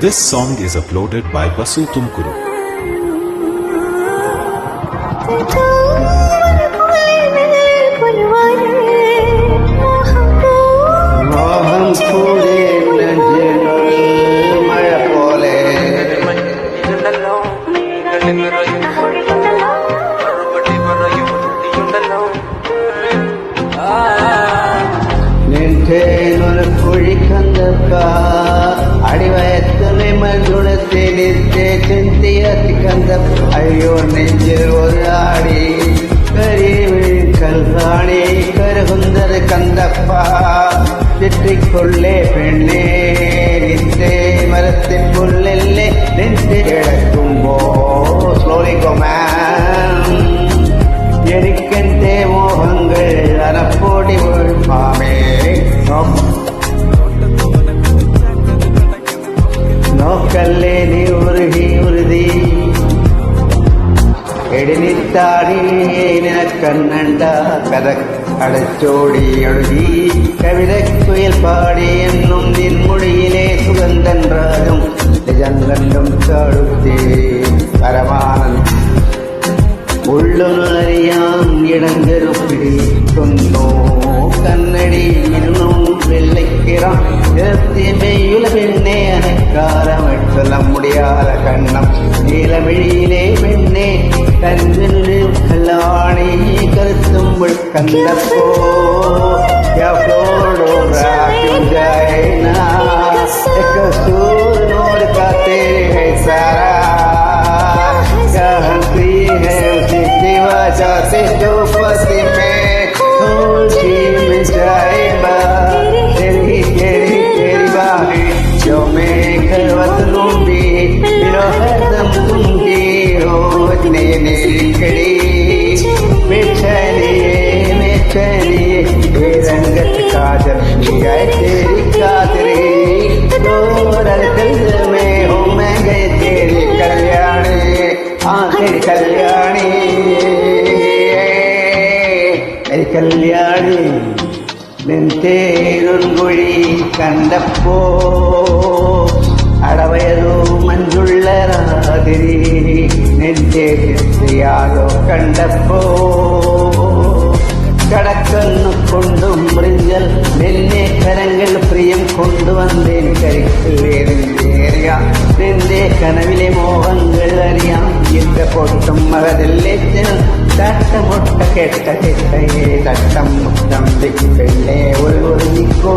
This song is uploaded by Basu Tumkuru. അടിവയത്തുമേ മധുരത്തിലിത്തെ ചിന്തിയത്തിക്കന്ത അയ്യോ നെഞ്ചിൽ ഒരാടി കൽറാണി കരുകുന്നത് കന്തപ്പ ചുറ്റിക്കൊള്ളേ പെണ്ണേ നിന്റെ മരത്തിൻ പുല്ലല്ലേ നിന്റെ കിടക്കുമ്പോ സ്ലോലി കൊമാൻ എനിക്കെന്റെ മോഹങ്ങൾ അനപ്പോടി മാമേ നോക്കല്ലേ നീ ഉരുതി എടിനിത്താടി നിനക്കണ്ണണ്ട കഥ അടച്ചോടി ഒഴുകി കവിതക്കുയിൽ പാടി എന്നും നിൻമുടിയിലെ സുഗന്ധൻ രാജം ജങ്കണ്ടും ചാടുത്തേ പരമാനന്ദ ഉള്ളുനറിയാം ഇടങ്കരുപ്പിടിക്കുന്നു കണ്ണടി ഇരുന്നും വെള്ളക്കിറം മെയ്യുല പെണ്ണെ അനക്കാരമട്ടുള്ള മുടിയാല കണ്ണം നീലമിഴിയിലെ പെണ്ണെ കണ്ണിന് കല്ലാണി കരുത്തുമ്പോൾ കണ്ടപ്പോ സൂര്യനോട് കാത്തേ സാരാ से जो पसी में में जाएगा तेरी तेरी तेरी बाहें जो मैं खलवत लूंगी मेरा हरदम दूंगी हो ने कड़ी बेचैनी रंगत काजल गाय तेरी कादरी डोरल दिल में हो मैं गए तेरी कल्याणी तेरी कल्याणी കല്യാണി നിൻതേരുൻകുഴി കണ്ടപ്പോ അടവയതോ മഞ്ചുള്ള രാതിരി നിന്റെ യാതോ കണ്ടപ്പോ കടക്കന്നു കൊണ്ടും മൃഞ്ചൽ നിന്നെ കരങ്ങൾ പ്രിയം കൊണ്ടുവന്നേൻ കരിക്കില്ലേ നിന്റേറിയാം നിന്റെ കനവിലെ മോഹങ്ങൾ അറിയാം എന്റെ പൊട്ടും മകതല്ലേച്ചനും തട്ടമുട്ട കെട്ട കെട്ടയെ തട്ടം മുട്ടം പെണ്ണെ ഒരു നിക്കോ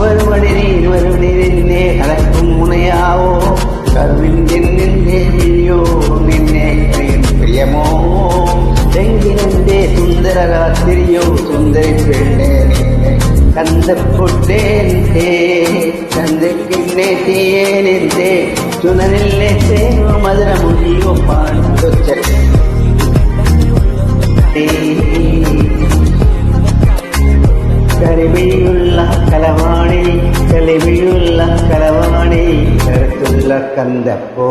ഒരു മണി നിന്നെ കടക്കും മുണയാവോ കറുവിൻ്റെ നിന്റെ വിഴിയോ നിന്നെ പ്രിയമോ തെങ്കിനെന്റെ സുന്ദര രാത്രിയോ സുന്ദരി പെണ്ണെ നിന്നെ കണ്ടപ്പൊട്ടേന്റെ ചന്ദ്രക്കിന്നെ തീയേനെന്റെ ചുനനിലെ തേനോ മധുര മുഴിയോ പാടുച്ച കരിമിഴിയുള്ള കലവാണി കളിമിഴിയുള്ള കലവാണി കരുത്തുള്ള കന്തപ്പോ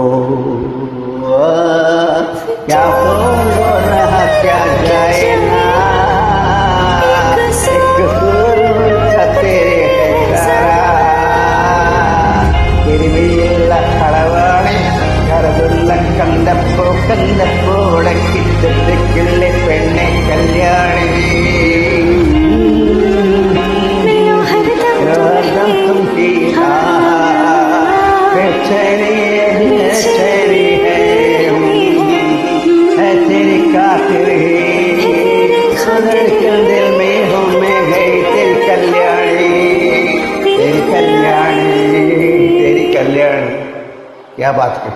क्या बोलो रहा क्या जाए ना एक सुर का तेरे सारा കരിമിഴിയുള്ള കളവാണി കരുതുള്ള കന്തപ്പോ ഉടക്കിട്ടുള്ള പെണ്ണെ കല്യാണി क्या बात है।